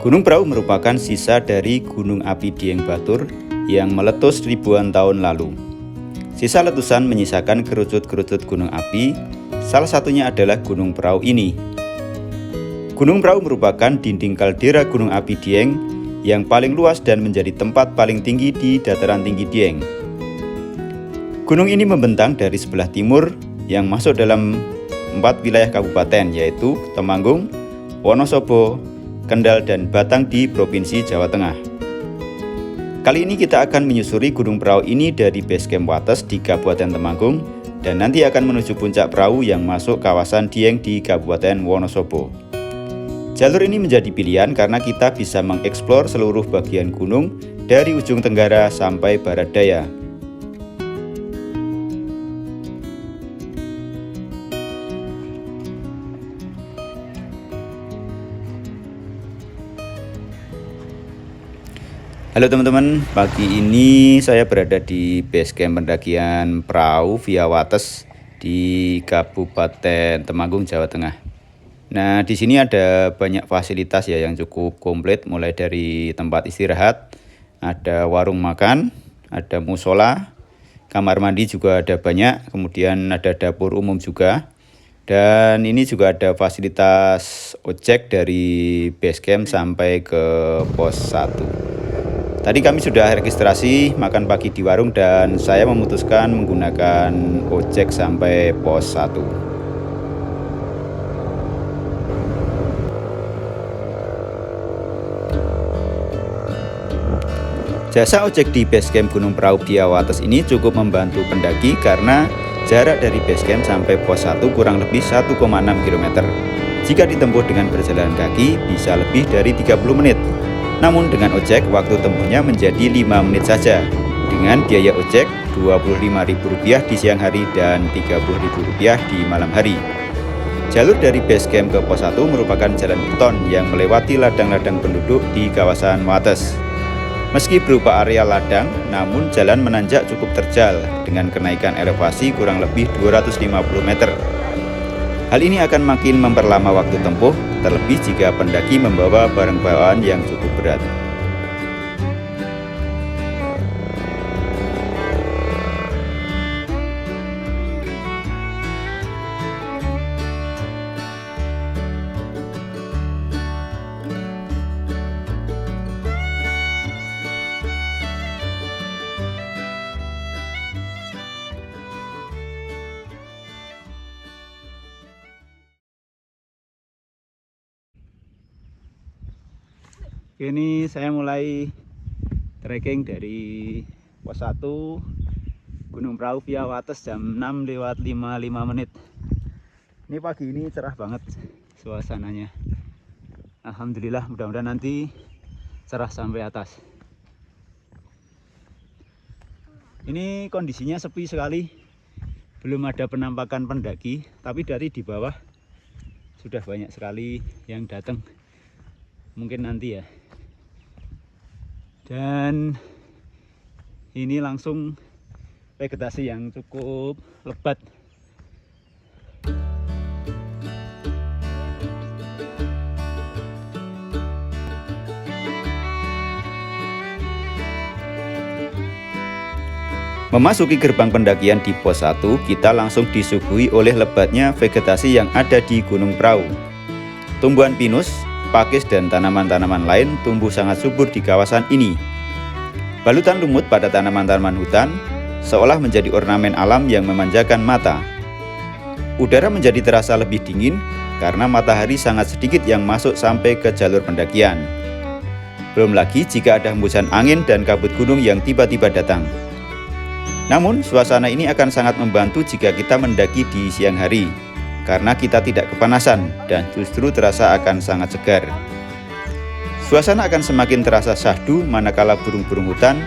Gunung Prau merupakan sisa dari gunung api Dieng Batur yang meletus ribuan tahun lalu. Sisa letusan menyisakan kerucut-kerucut gunung api, salah satunya adalah Gunung Prau ini. Gunung Prau merupakan dinding kaldera gunung api Dieng yang paling luas dan menjadi tempat paling tinggi di dataran tinggi Dieng. Gunung ini membentang dari sebelah timur yang masuk dalam 4 wilayah kabupaten, yaitu Temanggung, Wonosobo, Kendal, dan Batang di Provinsi Jawa Tengah. Kali ini kita akan menyusuri Gunung Prau ini dari base camp Wates di Kabupaten Temanggung dan nanti akan menuju puncak Prau yang masuk kawasan Dieng di Kabupaten Wonosobo. Jalur ini menjadi pilihan karena kita bisa mengeksplor seluruh bagian gunung dari ujung tenggara sampai barat daya. Halo teman-teman, pagi ini saya berada di base camp pendakian Prau via Wates di Kabupaten Temanggung, Jawa Tengah. Nah, di sini ada banyak fasilitas ya yang cukup komplit, mulai dari tempat istirahat, ada warung makan, ada musola, kamar mandi juga ada banyak, kemudian ada dapur umum juga. Dan ini juga ada fasilitas ojek dari base camp sampai ke pos 1. Tadi kami sudah registrasi makan pagi di warung dan saya memutuskan menggunakan ojek sampai pos 1. Jasa ojek di base camp Gunung Prau via Wates ini cukup membantu pendaki karena jarak dari base camp sampai pos 1 kurang lebih 1,6 km. Jika ditempuh dengan berjalan kaki bisa lebih dari 30 menit. Namun dengan ojek waktu tempuhnya menjadi 5 menit saja dengan biaya ojek Rp25.000 di siang hari dan Rp30.000 di malam hari. Jalur dari base camp ke pos 1 merupakan jalan beton yang melewati ladang-ladang penduduk di kawasan Wates. Meski berupa area ladang, namun jalan menanjak cukup terjal dengan kenaikan elevasi kurang lebih 250 meter. Hal ini akan makin memperlama waktu tempuh, terlebih jika pendaki membawa barang bawaan yang cukup berat. Ini saya mulai trekking dari pos 1 Gunung Prau via Wates jam 6:55 menit. Ini pagi ini cerah banget suasananya. Alhamdulillah, mudah-mudahan nanti cerah sampai atas. Ini kondisinya sepi sekali, belum ada penampakan pendaki, tapi dari di bawah sudah banyak sekali yang datang. Mungkin nanti ya. Dan ini langsung vegetasi yang cukup lebat. Memasuki gerbang pendakian di pos 1, kita langsung disuguhi oleh lebatnya vegetasi yang ada di Gunung Prau. Tumbuhan pinus, pakis, dan tanaman-tanaman lain tumbuh sangat subur di kawasan ini. Balutan lumut pada tanaman-tanaman hutan seolah menjadi ornamen alam yang memanjakan mata. Udara menjadi terasa lebih dingin karena matahari sangat sedikit yang masuk sampai ke jalur pendakian. Belum lagi jika ada hembusan angin dan kabut gunung yang tiba-tiba datang. Namun, suasana ini akan sangat membantu jika kita mendaki di siang hari, karena kita tidak kepanasan dan justru terasa akan sangat segar. Suasana akan semakin terasa syahdu manakala burung-burung hutan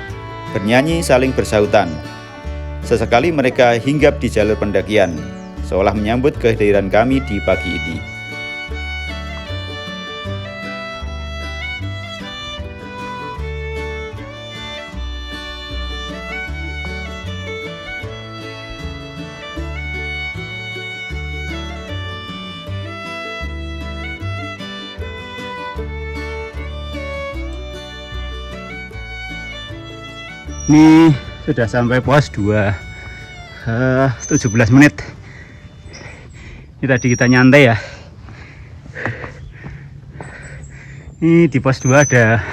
bernyanyi saling bersahutan. Sesekali mereka hinggap di jalur pendakian, seolah menyambut kehadiran kami di pagi ini. Ini sudah sampai pos 17 menit. Ini tadi kita nyantai ya. Ini di pos 2 ada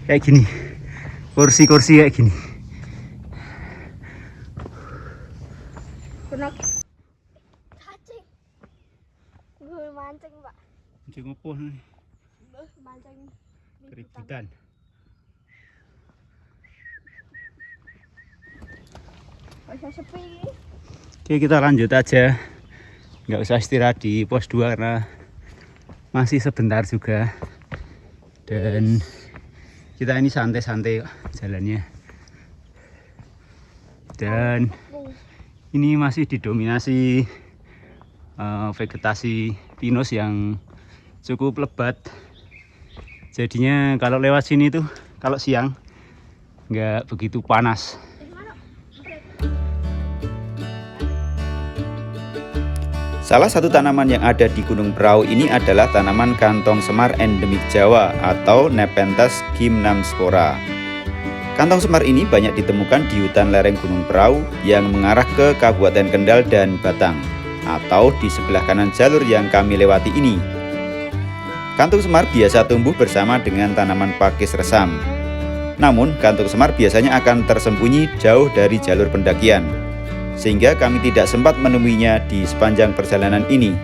kayak gini, kursi-kursi kayak gini. Cacing. Gue mancing, Pak. Mancing apa nih? Mancing Keributan. Bisa sepi. Oke, kita lanjut aja. Nggak usah istirahat di pos 2 karena masih sebentar juga. Dan kita ini santai-santai jalannya. Dan ini masih didominasi vegetasi pinus yang cukup lebat. Jadinya kalau lewat sini tuh kalau siang nggak begitu panas. Salah satu tanaman yang ada di Gunung Prau ini adalah tanaman kantong semar endemik Jawa atau Nepenthes gymnamspora. Kantong semar ini banyak ditemukan di hutan lereng Gunung Prau yang mengarah ke Kabupaten Kendal dan Batang, atau di sebelah kanan jalur yang kami lewati ini. Kantung semar biasa tumbuh bersama dengan tanaman pakis resam. Namun, kantung semar biasanya akan tersembunyi jauh dari jalur pendakian, sehingga kami tidak sempat menemuinya di sepanjang perjalanan ini.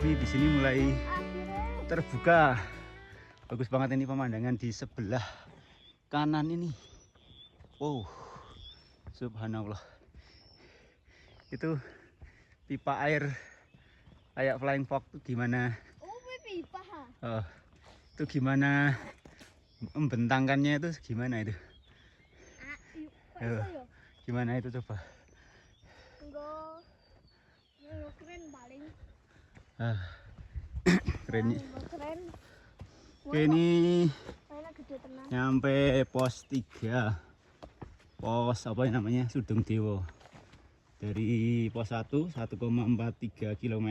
Ini di sini mulai terbuka. Bagus banget ini pemandangan di sebelah kanan ini. Wow, subhanallah. Itu pipa air kayak flying fox tuh gimana? Oh, pipa. Itu gimana membentangkannya itu gimana itu? Gimana itu coba? Enggak. Keren paling. Keren. Keren. Oke, ini Gede tenang. nyampe pos 3. Pos apa yang namanya? Sudung Dewo. Dari pos 1 1,43 km.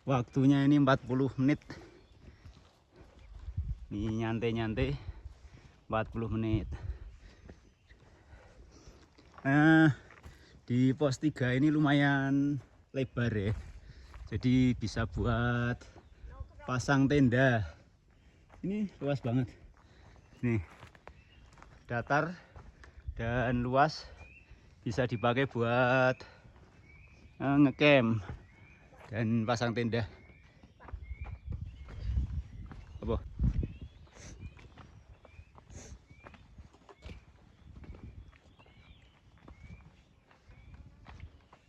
Waktunya ini 40 menit. Ini nyantai-nyantai 40 menit. Nah, di pos 3 ini lumayan lebar ya. Jadi bisa buat pasang tenda. Ini luas banget. Nih, datar dan luas, bisa dipakai buat ngecamp dan pasang tenda. Apa?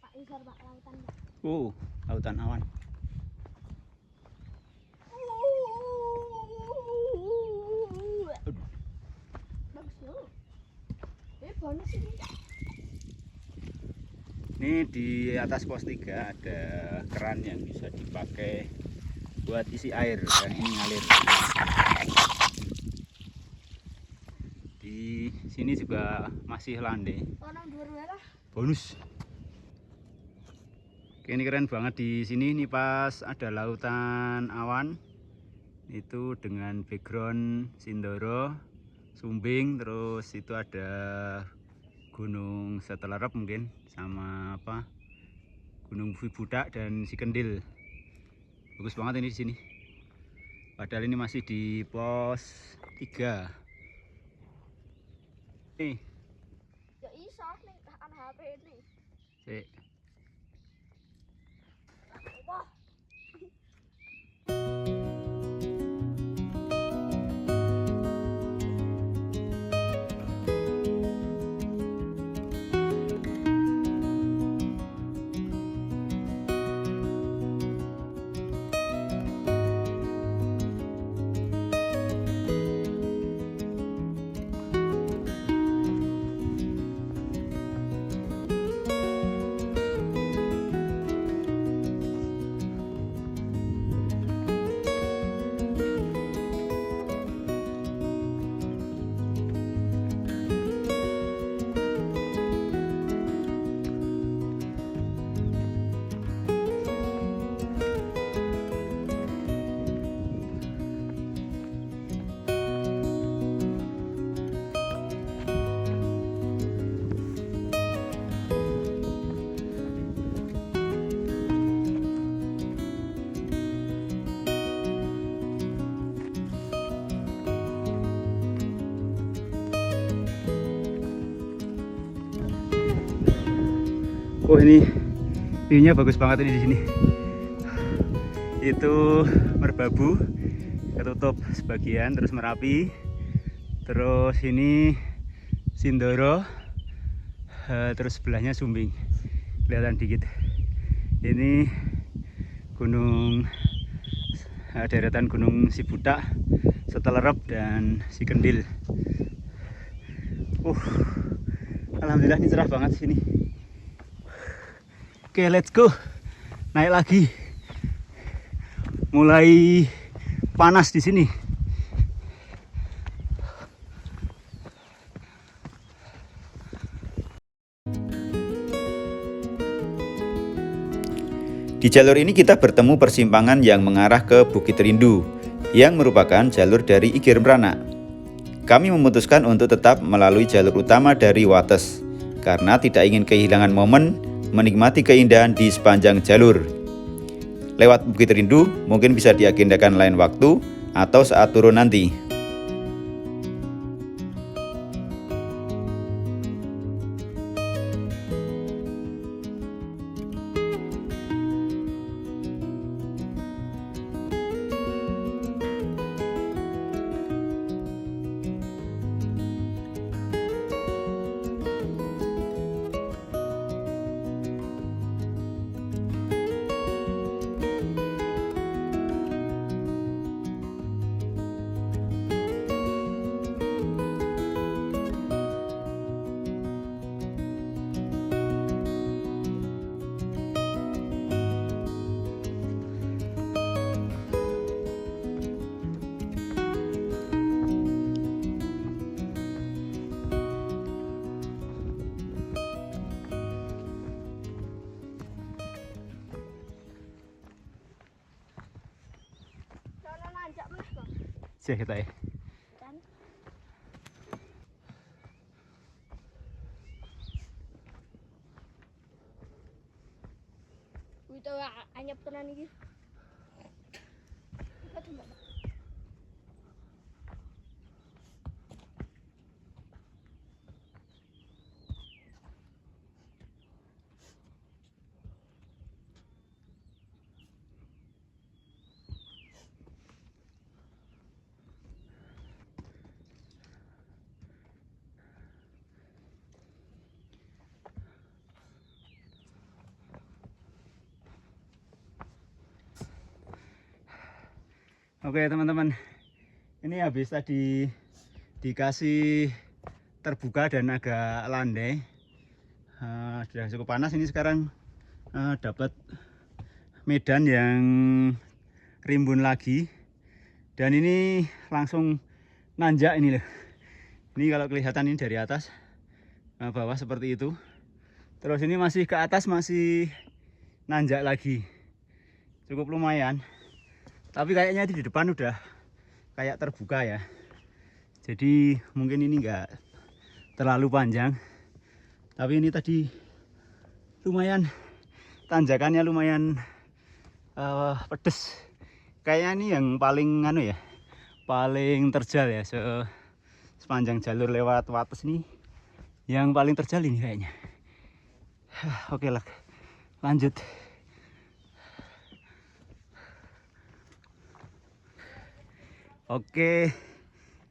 Pak Isar, Pak, lautan, Pak. Lautan awan. Bagus loh. Bonus ini. Ini di atas pos 3 ada keran yang bisa dipakai buat isi air dan ini ngalir. Di sini juga masih landai. Orang dua lah. Bonus. Oke, ini keren banget di sini. Ini pas ada lautan awan itu dengan background Sindoro, Sumbing, terus itu ada Gunung Setelerep mungkin sama apa Gunung Bui Budak dan Sikendil. Bagus banget ini di sini. Padahal ini masih di pos 3. Nih. Ya iso ning ana HP ini. Sik. Wah. Oh ini view-nya bagus banget ini di sini. Itu Merbabu ketutup sebagian, terus Merapi, terus ini Sindoro, terus sebelahnya Sumbing kelihatan dikit. Ini gunung deretan Gunung Sibutak, Setelerep dan Sikendil. Alhamdulillah ini cerah banget sini. Oke, let's go. Naik lagi. Mulai panas di sini. Di jalur ini kita bertemu persimpangan yang mengarah ke Bukit Rindu, yang merupakan jalur dari Igir Meranak. Kami memutuskan untuk tetap melalui jalur utama dari Wates, karena tidak ingin kehilangan momen menikmati keindahan di sepanjang jalur. Lewat Bukit Rindu mungkin bisa diagendakan lain waktu atau saat turun nanti. Soalnya nanjak meneh, Bang. Sih kita ya. Dan itu anyep tenan iki. Apa tuh, Mbak? Oke teman-teman, ini habis tadi dikasih terbuka dan agak landai. Sudah cukup panas ini sekarang, dapat medan yang rimbun lagi, dan ini langsung nanjak ini loh. Ini kalau kelihatan ini dari atas bawah seperti itu, terus ini masih ke atas masih nanjak lagi, cukup lumayan. Tapi kayaknya di depan udah kayak terbuka ya, jadi mungkin ini enggak terlalu panjang. Tapi ini tadi lumayan, tanjakannya lumayan pedes. Kayaknya ini yang paling ya, paling terjal ya, sepanjang jalur lewat Wates ini yang paling terjal ini kayaknya. Oke lah, lanjut. Oke,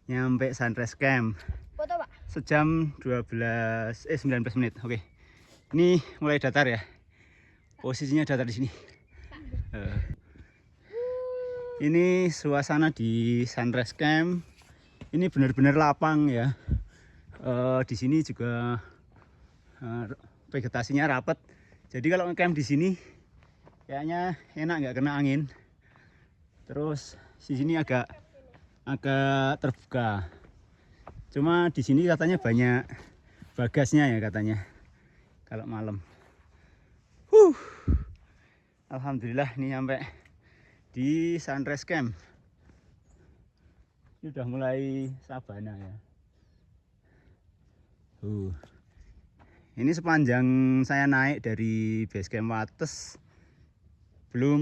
nyampe Sunrise Camp. Foto, Pak. Sejam 19 menit. Oke. Ini mulai datar ya. Posisinya datar di sini. Ini suasana di Sunrise Camp. Ini benar-benar lapang ya. Di sini juga vegetasinya rapat. Jadi kalau ngecamp di sini kayaknya enak, nggak kena angin. Terus di sini agak terbuka. Cuma di sini katanya banyak bagasnya ya katanya kalau malam. Alhamdulillah ini sampai di Sunrise Camp. Ini udah mulai sabana ya. Ini sepanjang saya naik dari base camp Wates, belum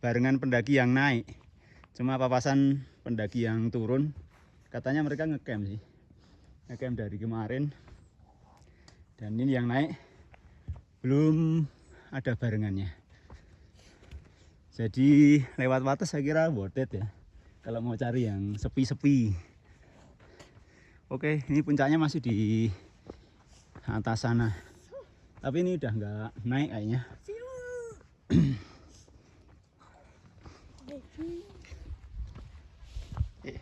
barengan pendaki yang naik, cuma papasan pendaki yang turun. Katanya mereka ngecamp sih, ngecamp dari kemarin. Dan ini yang naik belum ada barengannya. Jadi lewat Wates saya kira worth it ya, kalau mau cari yang sepi-sepi. Oke, ini puncaknya masih di atas sana, tapi ini udah nggak naik kayaknya.